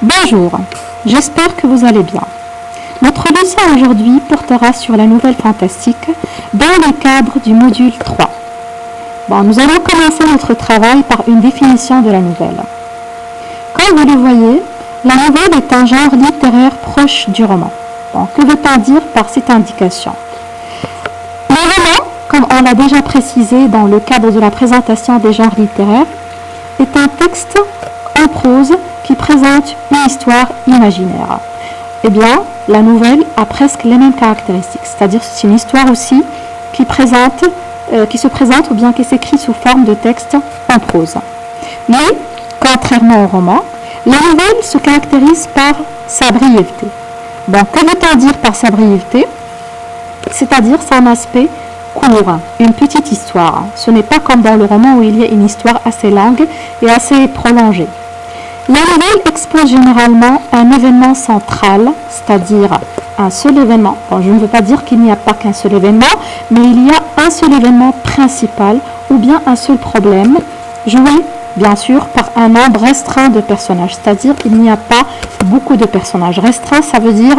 Bonjour, j'espère que vous allez bien. Notre leçon aujourd'hui portera sur la nouvelle fantastique dans le cadre du module 3. Nous allons commencer notre travail par une définition de la nouvelle. Comme vous le voyez, la nouvelle est un genre littéraire proche du roman. Que veut-on dire par cette indication? Le roman, comme on l'a déjà précisé dans le cadre de la présentation des genres littéraires, est un texte en prose qui présente une histoire imaginaire. Eh bien, la nouvelle a presque les mêmes caractéristiques, c'est-à-dire c'est une histoire aussi qui se présente ou bien qui s'écrit sous forme de texte en prose. Mais, contrairement au roman, la nouvelle se caractérise par sa brièveté. Que veut-on dire par sa brièveté? C'est-à-dire son aspect court, une petite histoire. Ce n'est pas comme dans le roman où il y a une histoire assez longue et assez prolongée. La nouvelle expose généralement un événement central, c'est-à-dire un seul événement. Je ne veux pas dire qu'il n'y a pas qu'un seul événement, mais il y a un seul événement principal ou bien un seul problème, joué bien sûr par un nombre restreint de personnages, c'est-à-dire qu'il n'y a pas beaucoup de personnages. Restreint, ça veut dire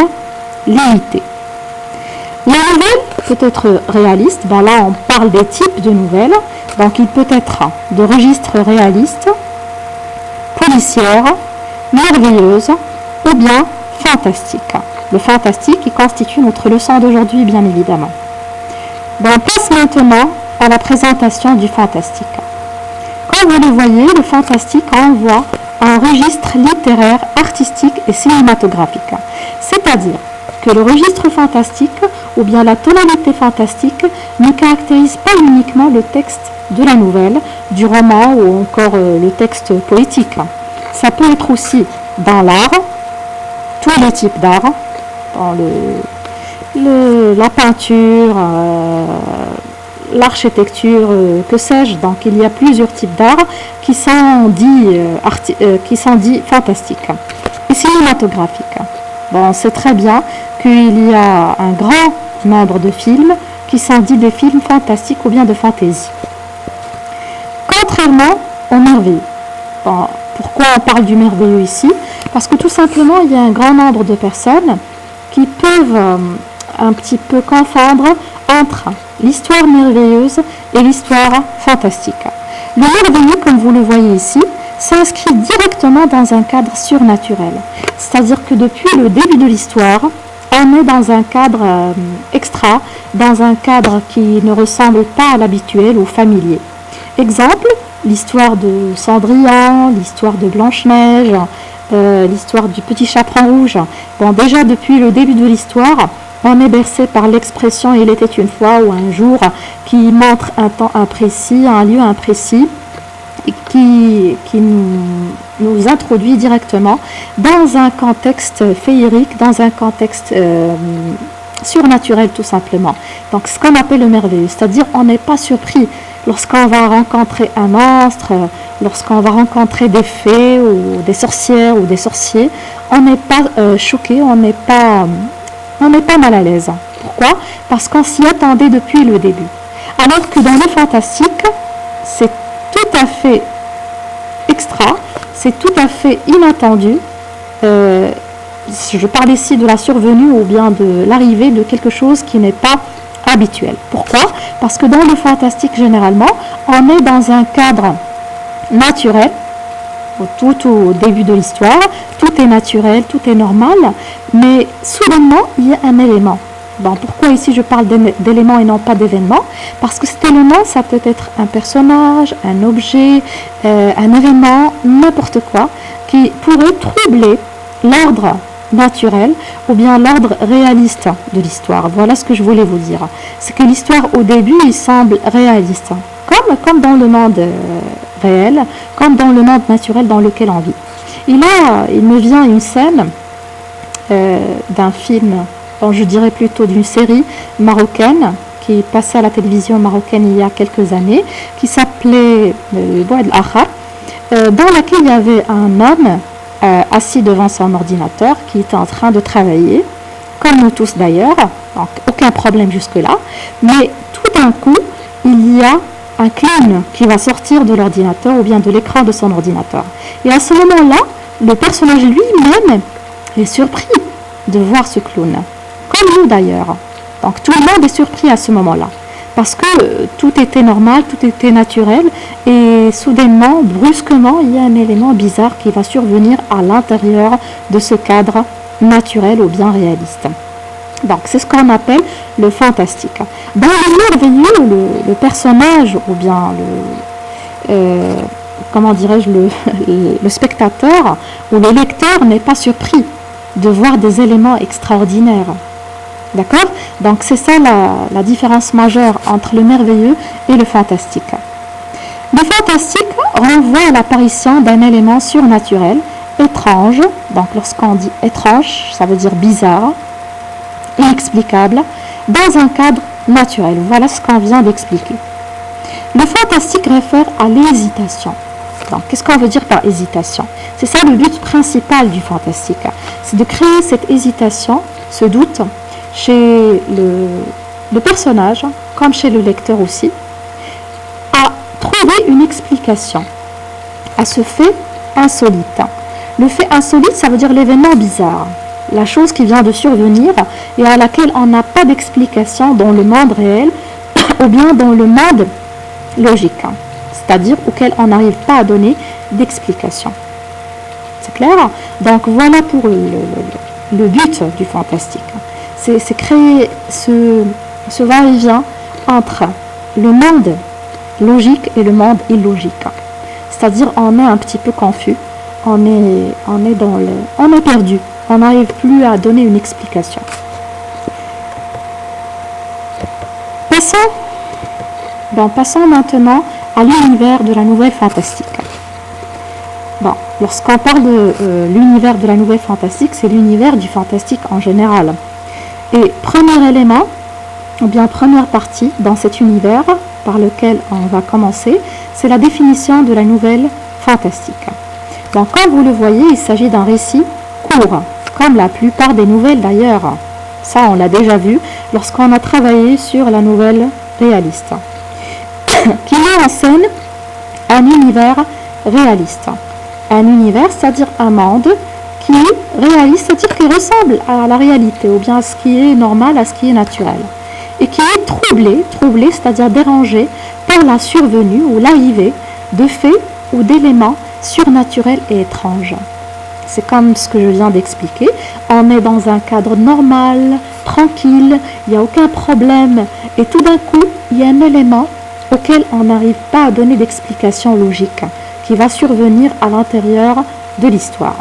limité. La nouvelle peut être réaliste, là on parle des types de nouvelles, donc il peut être de registre réaliste, policière, merveilleuse ou bien fantastique. Le fantastique qui constitue notre leçon d'aujourd'hui, bien évidemment. On passe maintenant à la présentation du fantastique. Comme vous le voyez, le fantastique renvoie à un registre littéraire, artistique et cinématographique. C'est-à-dire que le registre fantastique ou bien la tonalité fantastique ne caractérise pas uniquement le texte de la nouvelle, du roman ou encore le texte poétique. Ça peut être aussi dans l'art, tous les types d'art, dans la peinture, l'architecture, que sais-je. Donc il y a plusieurs types d'art qui sont dits fantastiques et cinématographiques. On sait très bien qu'il y a un grand nombre de films qui sont dits des films fantastiques ou bien de fantaisie. Contrairement au merveilleux. Pourquoi on parle du merveilleux ici? Parce que tout simplement, il y a un grand nombre de personnes qui peuvent un petit peu confondre entre l'histoire merveilleuse et l'histoire fantastique. Le merveilleux, comme vous le voyez ici, s'inscrit directement dans un cadre surnaturel. C'est-à-dire que depuis le début de l'histoire, on est dans un cadre extra, dans un cadre qui ne ressemble pas à l'habituel ou familier. Exemple, l'histoire de Cendrillon, l'histoire de Blanche-Neige, l'histoire du petit chaperon rouge. Déjà depuis le début de l'histoire, on est bercé par l'expression « il était une fois » ou un jour qui montre un temps imprécis, un lieu imprécis, et qui nous introduit directement dans un contexte féerique, dans un contexte surnaturel tout simplement. Donc ce qu'on appelle le merveilleux, c'est-à-dire on n'est pas surpris lorsqu'on va rencontrer un monstre, lorsqu'on va rencontrer des fées ou des sorcières ou des sorciers, on n'est pas choqué, on n'est pas mal à l'aise. Pourquoi? Parce qu'on s'y attendait depuis le début. Alors que dans le fantastique, c'est tout à fait extra, c'est tout à fait inattendu. Je parle ici de la survenue ou bien de l'arrivée de quelque chose qui n'est pas habituel. Pourquoi? Parce que dans le fantastique, généralement, on est dans un cadre naturel, tout au début de l'histoire, tout est naturel, tout est normal, mais soudainement, il y a un élément. Pourquoi ici je parle d'éléments et non pas d'événements? Parce que cet élément, ça peut être un personnage, un objet, un événement, n'importe quoi, qui pourrait troubler l'ordre naturel ou bien l'ordre réaliste de l'histoire. Voilà ce que je voulais vous dire. C'est que l'histoire au début, il semble réaliste, comme dans le monde réel, comme dans le monde naturel dans lequel on vit. Il me vient une scène d'un film, je dirais plutôt d'une série marocaine qui passait à la télévision marocaine il y a quelques années, qui s'appelait Bouad al-Akhar, dans laquelle il y avait un homme assis devant son ordinateur qui était en train de travailler, comme nous tous d'ailleurs, donc aucun problème jusque-là, mais tout d'un coup, il y a un clown qui va sortir de l'ordinateur ou bien de l'écran de son ordinateur. Et à ce moment-là, le personnage lui-même est surpris de voir ce clown, comme nous d'ailleurs. Donc tout le monde est surpris à ce moment-là, parce que tout était normal, tout était naturel, et soudainement, brusquement, il y a un élément bizarre qui va survenir à l'intérieur de ce cadre naturel ou bien réaliste. Donc c'est ce qu'on appelle le fantastique. Dans le merveilleux, le personnage ou bien comment dirais-je, le spectateur ou le lecteur n'est pas surpris de voir des éléments extraordinaires. D'accord? Donc c'est ça la différence majeure entre le merveilleux et le fantastique. Le fantastique renvoie à l'apparition d'un élément surnaturel, étrange. Donc lorsqu'on dit étrange, ça veut dire bizarre, inexplicable, dans un cadre naturel. Voilà ce qu'on vient d'expliquer. Le fantastique réfère à l'hésitation. Donc, qu'est-ce qu'on veut dire par hésitation? C'est ça le but principal du fantastique. C'est de créer cette hésitation, ce doute, chez le personnage, comme chez le lecteur aussi, à trouver une explication à ce fait insolite. Le fait insolite, ça veut dire l'événement bizarre, la chose qui vient de survenir et à laquelle on n'a pas d'explication dans le monde réel ou bien dans le monde logique, c'est-à-dire auquel on n'arrive pas à donner d'explication. C'est clair? Donc voilà pour le but du fantastique. C'est créer ce va-et-vient entre le monde logique et le monde illogique. C'est-à-dire on est un petit peu confus, on est perdu, on n'arrive plus à donner une explication. Passons maintenant à l'univers de la nouvelle fantastique. Bon, lorsqu'on parle de l'univers de la nouvelle fantastique, c'est l'univers du fantastique en général. Et premier élément, ou bien première partie dans cet univers par lequel on va commencer, c'est la définition de la nouvelle fantastique. Donc, comme vous le voyez, il s'agit d'un récit court, comme la plupart des nouvelles d'ailleurs. Ça, on l'a déjà vu lorsqu'on a travaillé sur la nouvelle réaliste, qui met en scène un univers réaliste. Un univers, c'est-à-dire un monde qui est réaliste, c'est-à-dire qui ressemble à la réalité, ou bien à ce qui est normal, à ce qui est naturel. Et qui est troublé, c'est-à-dire dérangé par la survenue ou l'arrivée de faits ou d'éléments surnaturels et étranges. C'est comme ce que je viens d'expliquer. On est dans un cadre normal, tranquille, il n'y a aucun problème. Et tout d'un coup, il y a un élément auquel on n'arrive pas à donner d'explication logique, qui va survenir à l'intérieur de l'histoire.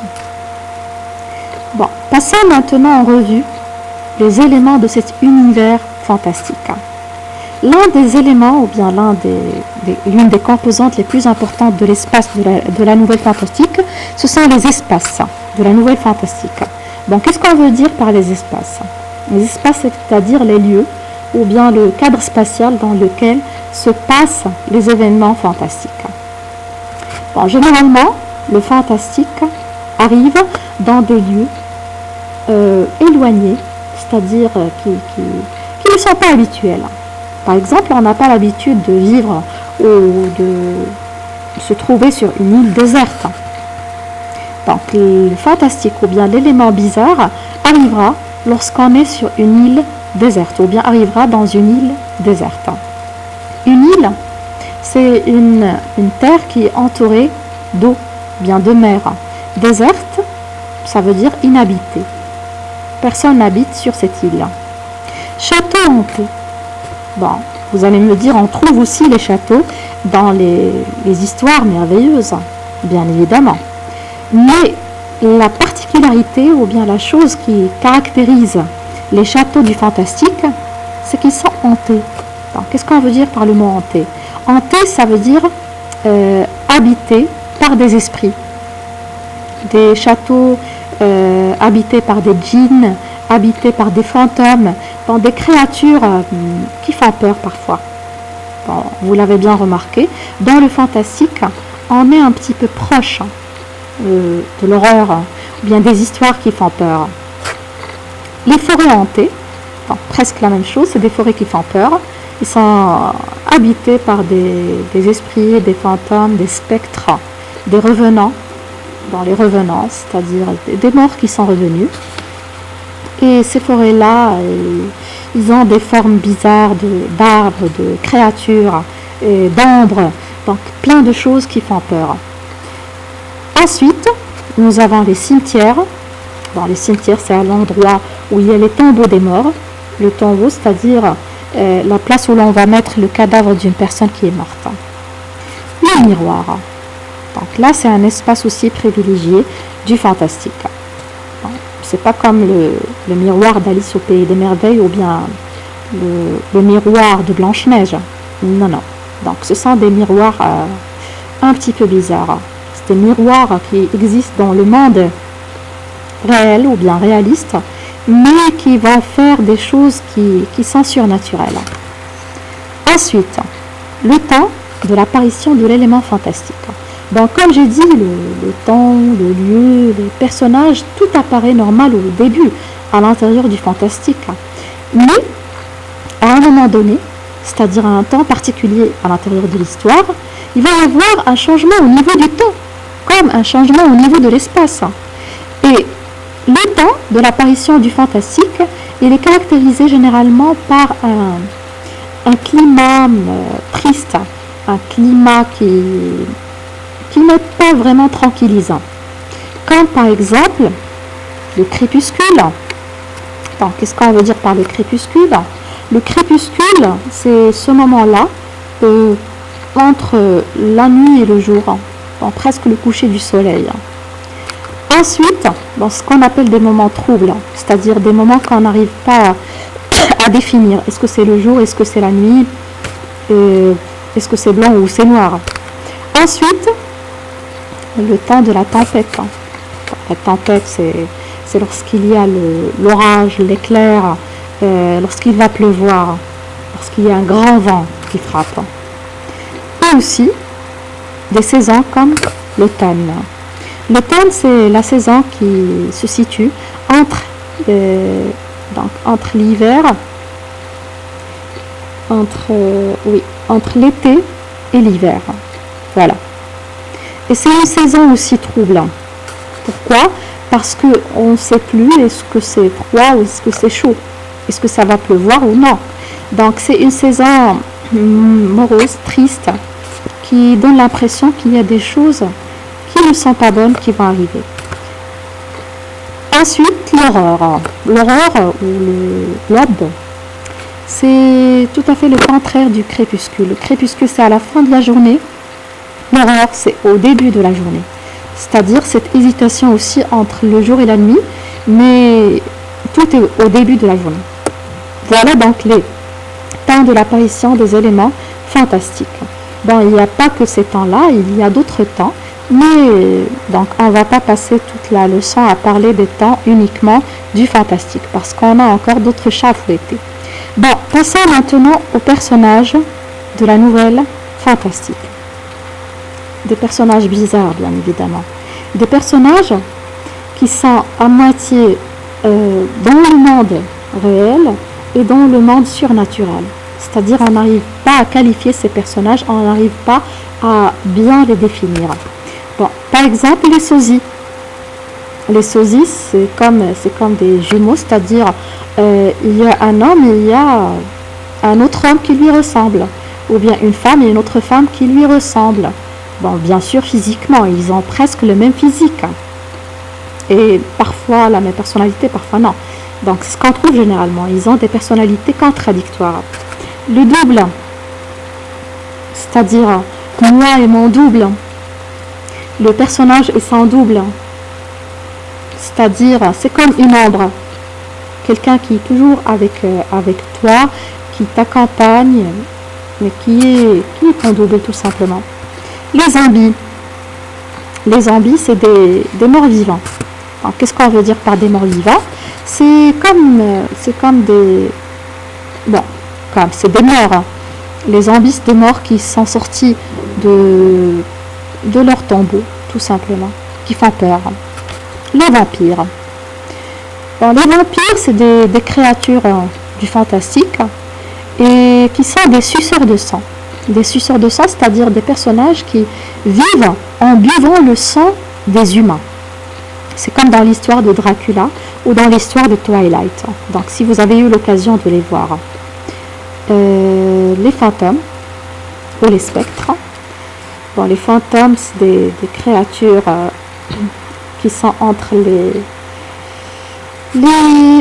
Bon, passons maintenant en revue les éléments de cet univers fantastique. L'un des éléments, ou bien l'une des composantes les plus importantes de l'espace de la nouvelle fantastique, ce sont les espaces de la nouvelle fantastique. Bon, qu'est-ce qu'on veut dire par les espaces? Les espaces, c'est-à-dire les lieux, ou bien le cadre spatial dans lequel se passent les événements fantastiques. Bon, généralement, le fantastique arrive dans des lieux éloignés, c'est-à-dire qui ne sont pas habituels. Par exemple, on n'a pas l'habitude de vivre ou de se trouver sur une île déserte. Donc, le fantastique ou bien l'élément bizarre arrivera lorsqu'on est sur une île déserte ou bien arrivera dans une île déserte. Une île, c'est une terre qui est entourée d'eau, bien de mer. Déserte, ça veut dire inhabité. Personne n'habite sur cette île. Château hanté. Bon, vous allez me dire, on trouve aussi les châteaux dans les histoires merveilleuses, bien évidemment. Mais la particularité ou bien la chose qui caractérise les châteaux du fantastique, c'est qu'ils sont hantés. Donc, qu'est-ce qu'on veut dire par le mot hanté? Hanté, ça veut dire habité par des esprits. Des châteaux habités par des djinns, habités par des fantômes, par des créatures qui font peur parfois. Bon, vous l'avez bien remarqué, dans le fantastique, on est un petit peu proche de l'horreur, ou bien des histoires qui font peur. Les forêts hantées, bon, presque la même chose, c'est des forêts qui font peur. Ils sont habités par des esprits, des fantômes, des spectres, des revenants. dans les revenants, c'est-à-dire des morts qui sont revenus. Et ces forêts-là, ils ont des formes bizarres d'arbres, de créatures, d'ombres, donc plein de choses qui font peur. Ensuite, nous avons les cimetières. Bon, les cimetières, c'est à l'endroit où il y a les tombeaux des morts. Le tombeau, c'est-à-dire la place où l'on va mettre le cadavre d'une personne qui est morte. Le miroir. Donc là, c'est un espace aussi privilégié du fantastique. Bon, c'est pas comme le miroir d'Alice au Pays des Merveilles ou bien le miroir de Blanche-Neige. Non, non. Donc ce sont des miroirs un petit peu bizarres. C'est des miroirs qui existent dans le monde réel ou bien réaliste, mais qui vont faire des choses qui sont surnaturelles. Ensuite, le temps de l'apparition de l'élément fantastique. Donc, comme j'ai dit, le temps, le lieu, les personnages, tout apparaît normal au début, à l'intérieur du fantastique. Mais, à un moment donné, c'est-à-dire à un temps particulier à l'intérieur de l'histoire, il va y avoir un changement au niveau du temps, comme un changement au niveau de l'espace. Et le temps de l'apparition du fantastique, il est caractérisé généralement par un climat triste, un climat qui n'est pas vraiment tranquillisant. Comme par exemple le crépuscule. Donc, qu'est-ce qu'on veut dire par le crépuscule? Le crépuscule, c'est ce moment-là entre la nuit et le jour, donc presque le coucher du soleil. Ensuite, dans ce qu'on appelle des moments troubles, c'est-à-dire des moments qu'on n'arrive pas à définir. Est-ce que c'est le jour, est-ce que c'est la nuit, est-ce que c'est blanc ou c'est noir. Ensuite, le temps de la tempête. La tempête, c'est lorsqu'il y a l'orage, l'éclair, lorsqu'il va pleuvoir, lorsqu'il y a un grand vent qui frappe. Et aussi, des saisons comme l'automne. L'automne, c'est la saison qui se situe entre l'hiver, entre l'été et l'hiver. Voilà. Et c'est une saison aussi trouble. Pourquoi? Parce qu'on ne sait plus est-ce que c'est froid ou est-ce que c'est chaud. Est-ce que ça va pleuvoir ou non. Donc c'est une saison morose, triste, qui donne l'impression qu'il y a des choses qui ne sont pas bonnes qui vont arriver. Ensuite, l'aurore. L'aurore ou l'aube, c'est tout à fait le contraire du crépuscule. Le crépuscule, c'est à la fin de la journée. L'aurore, c'est au début de la journée. C'est-à-dire cette hésitation aussi entre le jour et la nuit, mais tout est au début de la journée. Voilà donc les temps de l'apparition des éléments fantastiques. Bon, il n'y a pas que ces temps-là, il y a d'autres temps, mais donc on ne va pas passer toute la leçon à parler des temps uniquement du fantastique, parce qu'on a encore d'autres chats à fouetter. Bon, passons maintenant aux personnages de la nouvelle fantastique. Des personnages bizarres, bien évidemment. Des personnages qui sont à moitié dans le monde réel et dans le monde surnaturel. C'est-à-dire, on n'arrive pas à qualifier ces personnages, on n'arrive pas à bien les définir. Bon, par exemple, les sosies. Les sosies, c'est comme des jumeaux, c'est-à-dire, il y a un homme et il y a un autre homme qui lui ressemble. Ou bien une femme et une autre femme qui lui ressemblent. Bon, bien sûr, physiquement, ils ont presque le même physique. Et parfois la même personnalité, parfois non. Donc, c'est ce qu'on trouve généralement. Ils ont des personnalités contradictoires. Le double, c'est-à-dire moi et mon double. Le personnage est son double. C'est-à-dire, c'est comme une ombre. Quelqu'un qui est toujours avec toi, qui t'accompagne, mais qui est ton double tout simplement. Les zombies. Les zombies, c'est des morts vivants. Qu'est-ce qu'on veut dire par des morts vivants? C'est comme des... Bon, c'est des morts. Les zombies, c'est des morts qui sont sortis de leur tombeau, tout simplement, qui font peur. Les vampires. Bon, les vampires, c'est des créatures du fantastique et qui sont des suceurs de sang. Des suceurs de sang, c'est-à-dire des personnages qui vivent en buvant le sang des humains. C'est comme dans l'histoire de Dracula ou dans l'histoire de Twilight. Donc si vous avez eu l'occasion de les voir. Les fantômes ou les spectres. Bon, les fantômes, c'est des créatures qui sont entre ils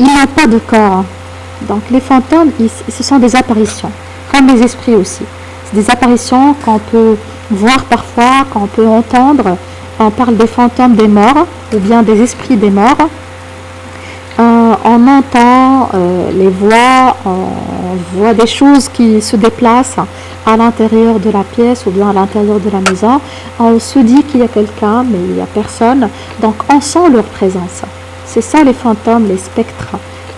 n'ont pas de corps. Donc les fantômes, ce sont des apparitions, comme les esprits aussi. C'est des apparitions qu'on peut voir parfois, qu'on peut entendre. On parle des fantômes des morts ou bien des esprits des morts. On entend les voix, on voit des choses qui se déplacent à l'intérieur de la pièce ou bien à l'intérieur de la maison. On se dit qu'il y a quelqu'un, mais il n'y a personne. Donc on sent leur présence. C'est ça les fantômes, les spectres.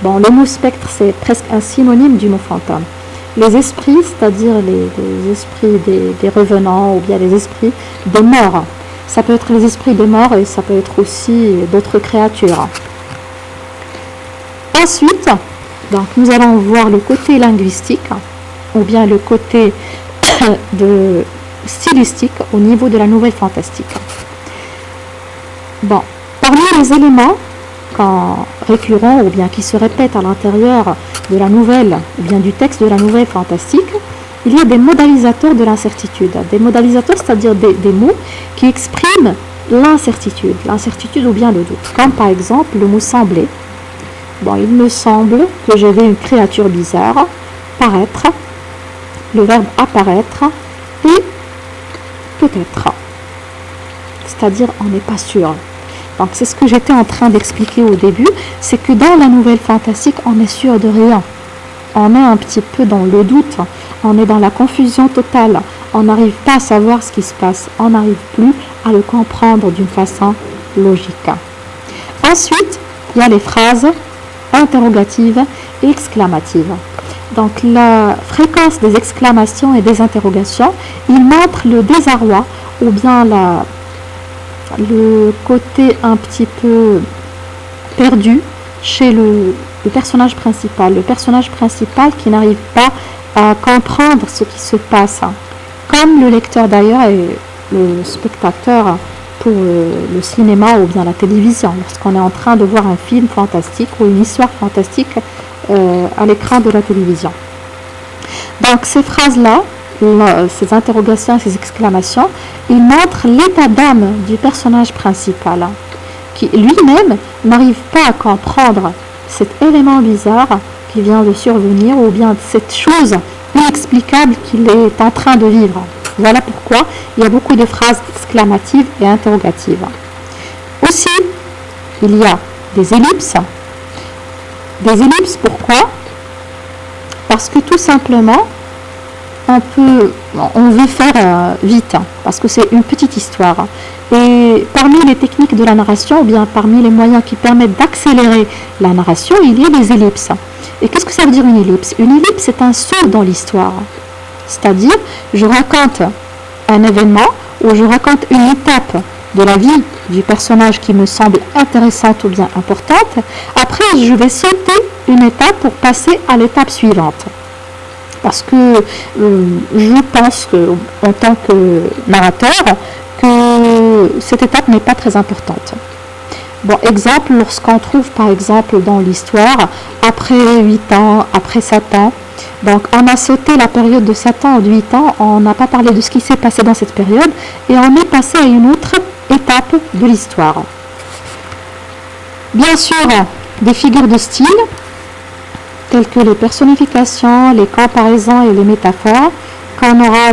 Bon, le mot spectre, c'est presque un synonyme du mot fantôme. Les esprits, c'est-à-dire les esprits des revenants ou bien les esprits des morts. Ça peut être les esprits des morts et ça peut être aussi d'autres créatures. Ensuite, donc, nous allons voir le côté linguistique ou bien le côté stylistique au niveau de la nouvelle fantastique. Bon, parmi les éléments récurrents ou bien qui se répètent à l'intérieur de la nouvelle ou bien du texte de la nouvelle fantastique, il y a des modalisateurs de l'incertitude. Des modalisateurs, c'est-à-dire des mots qui expriment l'incertitude ou bien le doute. Comme par exemple le mot sembler. Bon, il me semble que j'ai vu une créature bizarre paraître, le verbe apparaître et peut-être. C'est-à-dire on n'est pas sûr. Donc c'est ce que j'étais en train d'expliquer au début, c'est que dans la nouvelle fantastique, on est sûr de rien. On est un petit peu dans le doute, on est dans la confusion totale, on n'arrive pas à savoir ce qui se passe, on n'arrive plus à le comprendre d'une façon logique. Ensuite, il y a les phrases interrogatives et exclamatives. Donc la fréquence des exclamations et des interrogations, il montre le désarroi ou bien le côté un petit peu perdu chez le personnage principal. Le personnage principal qui n'arrive pas à comprendre ce qui se passe. Comme le lecteur d'ailleurs et le spectateur pour le cinéma ou bien la télévision, lorsqu'on est en train de voir un film fantastique ou une histoire fantastique à l'écran de la télévision. Donc ces phrases-là, ces interrogations, ces exclamations, ils montrent l'état d'âme du personnage principal, qui lui-même n'arrive pas à comprendre cet élément bizarre qui vient de survenir ou bien cette chose inexplicable qu'il est en train de vivre. Voilà pourquoi il y a beaucoup de phrases exclamatives et interrogatives. Aussi, il y a des ellipses. Des ellipses, pourquoi? Parce que tout simplement, on veut faire vite, parce que c'est une petite histoire. Et parmi les techniques de la narration, ou bien parmi les moyens qui permettent d'accélérer la narration, il y a les ellipses. Et qu'est-ce que ça veut dire une ellipse? Une ellipse, c'est un saut dans l'histoire. C'est-à-dire, je raconte un événement ou je raconte une étape de la vie du personnage qui me semble intéressante ou bien importante. Après, je vais sauter une étape pour passer à l'étape suivante. Parce que je pense en tant que narrateur que cette étape n'est pas très importante. Bon, exemple, lorsqu'on trouve par exemple dans l'histoire, après 8 ans, après 7 ans, donc on a sauté la période de 7 ans ou de 8 ans, on n'a pas parlé de ce qui s'est passé dans cette période et on est passé à une autre étape de l'histoire. Bien sûr, des figures de style, telles que les personnifications, les comparaisons et les métaphores, qu'on aura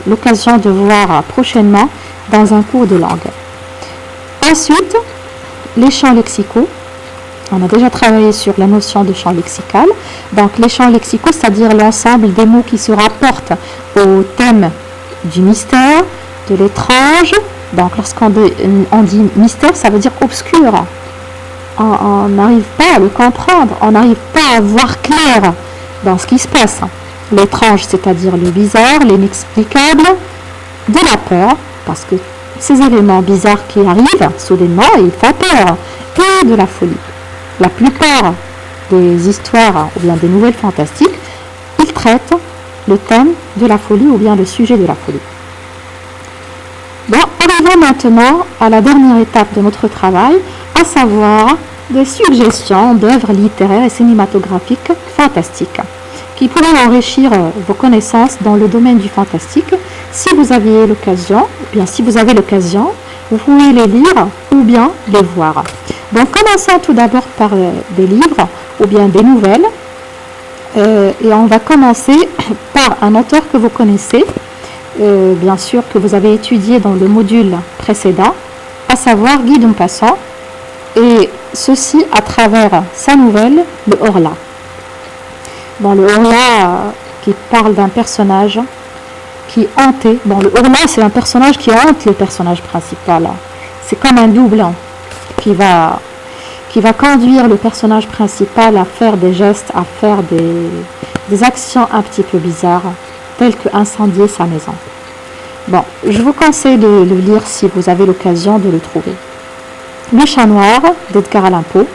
l'occasion de voir prochainement dans un cours de langue. Ensuite, les champs lexicaux. On a déjà travaillé sur la notion de champ lexical. Donc les champs lexicaux, c'est-à-dire l'ensemble des mots qui se rapportent au thème du mystère, de l'étrange. Donc lorsqu'on dit mystère, ça veut dire obscur. On n'arrive pas à le comprendre, on n'arrive pas à voir clair dans ce qui se passe. L'étrange, c'est-à-dire le bizarre, l'inexplicable, de la peur, parce que ces éléments bizarres qui arrivent soudainement, ils font peur, et de la folie. La plupart des histoires ou bien des nouvelles fantastiques, ils traitent le thème de la folie ou bien le sujet de la folie. Bon, on va venons maintenant à la dernière étape de notre travail, à savoir des suggestions d'œuvres littéraires et cinématographiques fantastiques qui pourraient enrichir vos connaissances dans le domaine du fantastique. Si vous aviez l'occasion, ou bien si vous avez l'occasion, vous pouvez les lire ou bien les voir. Donc commençons tout d'abord par des livres ou bien des nouvelles. Et on va commencer par un auteur que vous connaissez, bien sûr que vous avez étudié dans le module précédent, à savoir Guy de Maupassant, et ceci à travers sa nouvelle, Le Horla. Bon, le Horla qui parle d'un personnage qui hantait. Bon, le Horla, c'est un personnage qui hante le personnage principal. C'est comme un double qui va conduire le personnage principal à faire des gestes, à faire des actions un petit peu bizarres, telles que incendier sa maison. Bon, je vous conseille de le lire si vous avez l'occasion de le trouver. Le chat noir d'Edgar Allan Poe,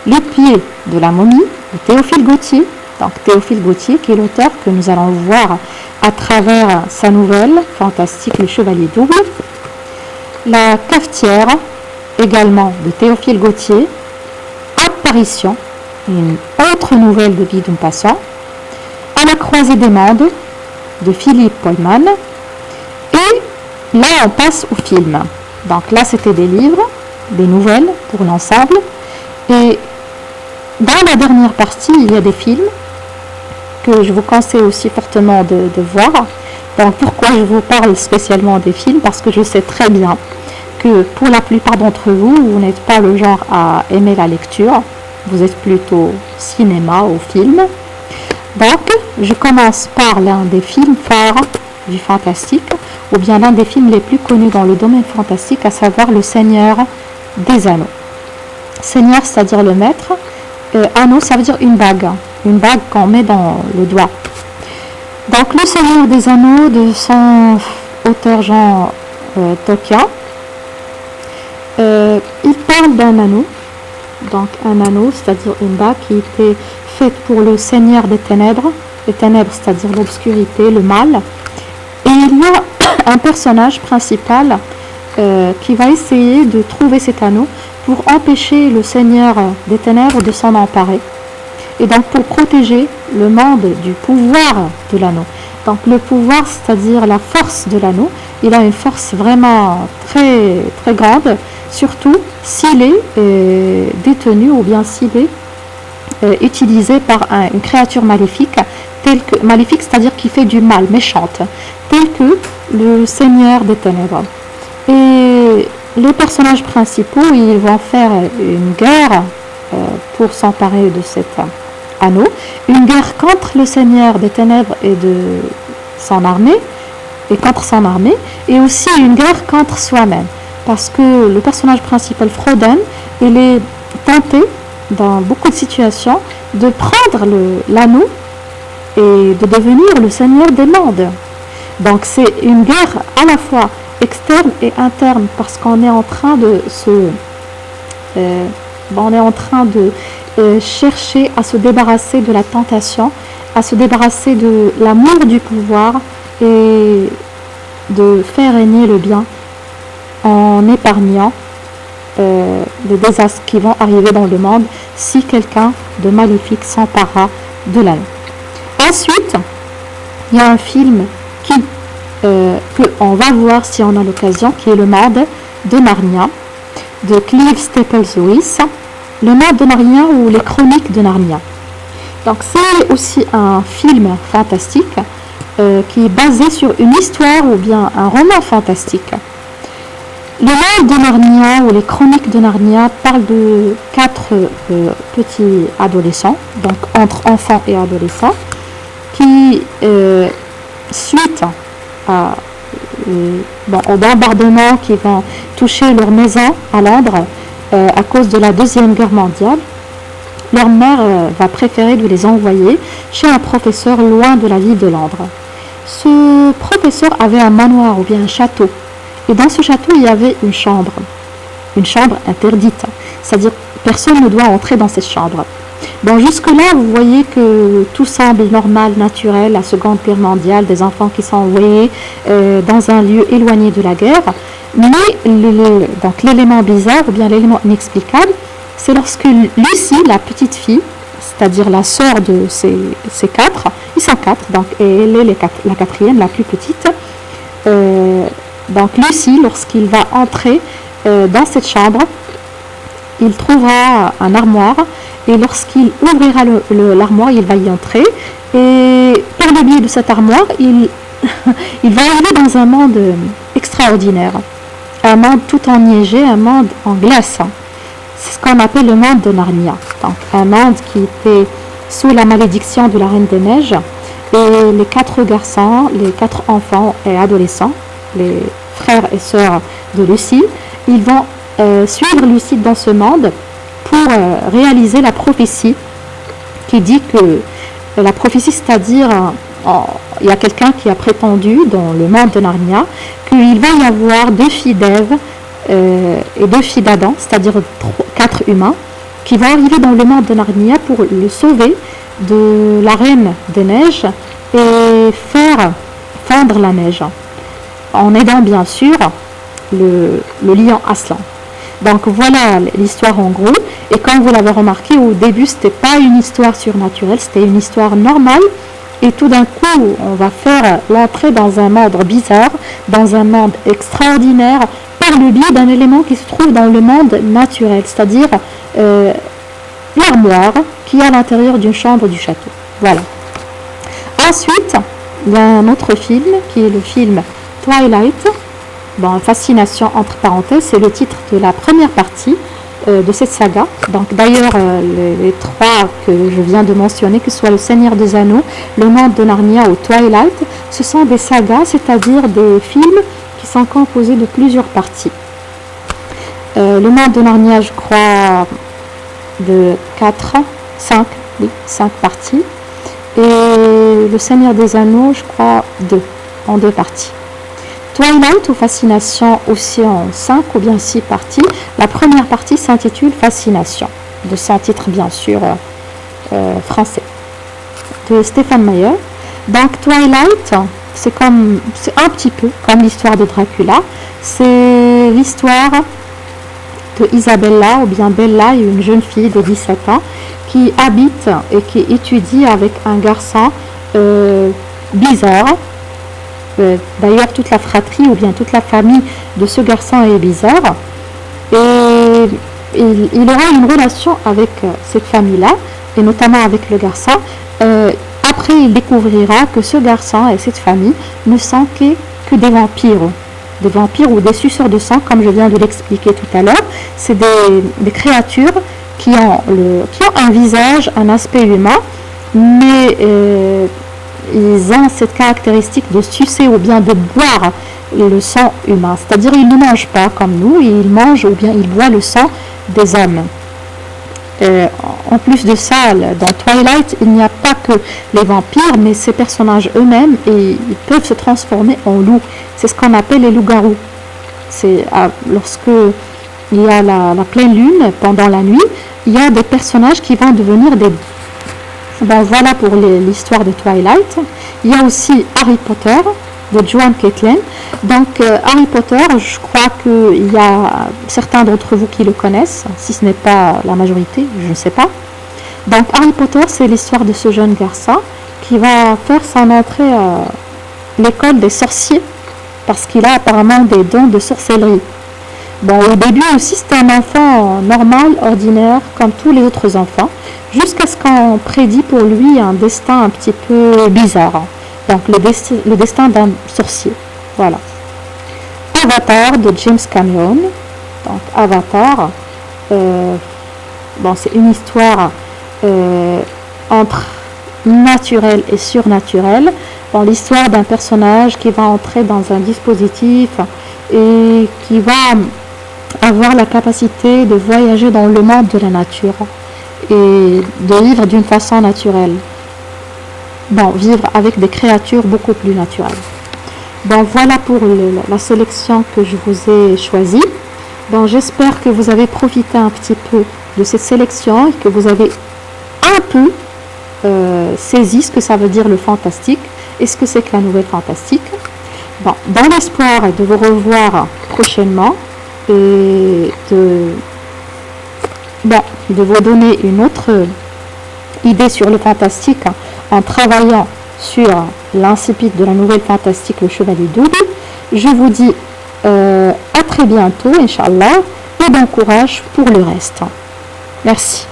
Les pieds de la momie de Théophile Gautier. Donc Théophile Gautier qui est l'auteur que nous allons voir à travers sa nouvelle fantastique Le Chevalier Double. La cafetière également de Théophile Gautier. Apparition, une autre nouvelle de Guy de Maupassant. À la croisée des mondes de Philippe Pullman. Et là on passe au film. Donc là c'était des livres, des nouvelles pour l'ensemble. Et dans la dernière partie il y a des films que je vous conseille aussi fortement de voir. Donc pourquoi je vous parle spécialement des films? Parce que je sais très bien que pour la plupart d'entre vous, vous n'êtes pas le genre à aimer la lecture. Vous êtes plutôt cinéma ou film. Donc je commence par l'un des films phares du fantastique, ou bien l'un des films les plus connus dans le domaine fantastique, à savoir Le Seigneur des Anneaux. Seigneur, c'est-à-dire le maître. Anneau, ça veut dire une bague qu'on met dans le doigt. Donc Le Seigneur des Anneaux de son auteur Jean Tolkien, il parle d'un anneau, donc un anneau, c'est-à-dire une bague qui était faite pour le Seigneur des Ténèbres, les ténèbres, c'est-à-dire l'obscurité, le mal. Et il y a un personnage principal qui va essayer de trouver cet anneau pour empêcher le Seigneur des Ténèbres de s'en emparer. Et donc pour protéger le monde du pouvoir de l'anneau. Donc le pouvoir, c'est-à-dire la force de l'anneau, il a une force vraiment très, très grande, surtout s'il est détenu ou bien s'il est utilisé par une créature maléfique, maléfique, c'est-à-dire qui fait du mal, méchante, tel que le Seigneur des Ténèbres. Et les personnages principaux, ils vont faire une guerre pour s'emparer de cet anneau, une guerre contre le Seigneur des Ténèbres et de son armée, et aussi une guerre contre soi-même, parce que le personnage principal, Frodon, il est tenté dans beaucoup de situations de prendre l'anneau et de devenir le Seigneur des mondes. Donc c'est une guerre à la fois externe et interne, parce qu'on est en train de chercher à se débarrasser de la tentation, à se débarrasser de l'amour du pouvoir et de faire régner le bien en épargnant les désastres qui vont arriver dans le monde si quelqu'un de maléfique s'emparera de l'anneau. Ensuite, il y a un film qu'on va voir si on a l'occasion, qui est Le Monde de Narnia, de Clive Staples Lewis. Le Monde de Narnia ou Les Chroniques de Narnia. Donc c'est aussi un film fantastique qui est basé sur une histoire ou bien un roman fantastique. Le Monde de Narnia ou Les Chroniques de Narnia parle de 4 petits adolescents, donc entre enfants et adolescents, qui, suite au bombardement qui va toucher leur maison à Londres à cause de la Deuxième Guerre mondiale, leur mère va préférer de les envoyer chez un professeur loin de la ville de Londres. Ce professeur avait un manoir ou bien un château. Et dans ce château, il y avait une chambre interdite. C'est-à-dire personne ne doit entrer dans cette chambre. Bon, jusque-là, vous voyez que tout semble normal, naturel, la Seconde Guerre mondiale, des enfants qui sont envoyés dans un lieu éloigné de la guerre. Mais donc l'élément bizarre ou bien l'élément inexplicable, c'est lorsque Lucie, la petite fille, c'est-à-dire la sœur de ces quatre, ils sont quatre, donc et elle est la quatrième, la plus petite. Donc Lucie, lorsqu'il va entrer dans cette chambre, il trouvera un armoire et lorsqu'il ouvrira l'armoire, il va y entrer et par le biais de cette armoire, il va arriver dans un monde extraordinaire, un monde tout enneigé, un monde en glace. C'est ce qu'on appelle le monde de Narnia, donc un monde qui était sous la malédiction de la Reine des Neiges et les quatre garçons, les quatre enfants et adolescents, les frères et sœurs de Lucie, ils vont suivre Lucie dans ce monde pour réaliser la prophétie qui dit que la prophétie, c'est-à-dire il y a quelqu'un qui a prétendu dans le monde de Narnia qu'il va y avoir deux filles d'Ève et deux filles d'Adam, c'est-à-dire quatre humains qui vont arriver dans le monde de Narnia pour le sauver de la Reine des Neiges et faire fondre la neige en aidant bien sûr le lion Aslan. Donc voilà l'histoire en gros. Et comme vous l'avez remarqué, au début, ce n'était pas une histoire surnaturelle, c'était une histoire normale. Et tout d'un coup, on va faire l'entrée dans un monde bizarre, dans un monde extraordinaire, par le biais d'un élément qui se trouve dans le monde naturel, c'est-à-dire l'armoire qui est à l'intérieur d'une chambre du château. Voilà. Ensuite, il y a un autre film qui est le film Twilight. Bon, Fascination entre parenthèses, c'est le titre de la première partie de cette saga. Donc d'ailleurs, les trois que je viens de mentionner, que ce soit le Seigneur des Anneaux, le monde de Narnia ou Twilight, ce sont des sagas, c'est-à-dire des films qui sont composés de plusieurs parties. Le monde de Narnia, je crois, de 5 parties. Et le Seigneur des Anneaux, je crois, en 2 parties. Twilight ou Fascination aussi en 5 ou bien 6 parties. La première partie s'intitule Fascination, de son titre bien sûr français, de Stephen Meyer. Donc Twilight, c'est un petit peu comme l'histoire de Dracula. C'est l'histoire de Isabella ou bien Bella, une jeune fille de 17 ans qui habite et qui étudie avec un garçon bizarre. D'ailleurs, toute la fratrie ou bien toute la famille de ce garçon est bizarre. Et il aura une relation avec cette famille-là, et notamment avec le garçon. Après, il découvrira que ce garçon et cette famille ne sont que des vampires ou des suceurs de sang, comme je viens de l'expliquer tout à l'heure. C'est des créatures qui ont un visage, un aspect humain, mais ils ont cette caractéristique de sucer ou bien de boire le sang humain. C'est-à-dire ils ne mangent pas comme nous, ils mangent ou bien ils boivent le sang des hommes. En plus de ça, dans Twilight, il n'y a pas que les vampires, mais ces personnages eux-mêmes, ils peuvent se transformer en loups. C'est ce qu'on appelle les loups-garous. C'est lorsque il y a la pleine lune, pendant la nuit, il y a des personnages qui vont devenir des loups. Bon, voilà pour l'histoire de Twilight. Il y a aussi Harry Potter de Joan Catlin. Donc Harry Potter, je crois qu'il y a certains d'entre vous qui le connaissent, si ce n'est pas la majorité, je ne sais pas. Donc Harry Potter, c'est l'histoire de ce jeune garçon qui va faire son entrée à l'école des sorciers parce qu'il a apparemment des dons de sorcellerie. Bon, au début aussi, c'était un enfant normal, ordinaire, comme tous les autres enfants, jusqu'à ce qu'on prédit pour lui un destin un petit peu bizarre. Donc, le destin d'un sorcier. Voilà. Avatar de James Cameron. Donc, Avatar, c'est une histoire entre naturel et surnaturel. Bon, l'histoire d'un personnage qui va entrer dans un dispositif et qui va avoir la capacité de voyager dans le monde de la nature et de vivre d'une façon naturelle. Bon, vivre avec des créatures beaucoup plus naturelles. Bon, voilà pour la sélection que je vous ai choisie. Bon, j'espère que vous avez profité un petit peu de cette sélection et que vous avez un peu saisi ce que ça veut dire le fantastique et ce que c'est que la nouvelle fantastique. Bon, dans l'espoir de vous revoir prochainement et de vous donner une autre idée sur le fantastique en travaillant sur l'incipit de la nouvelle fantastique Le Chevalier Double, je vous dis à très bientôt, Inch'Allah, et bon courage pour le reste. Merci.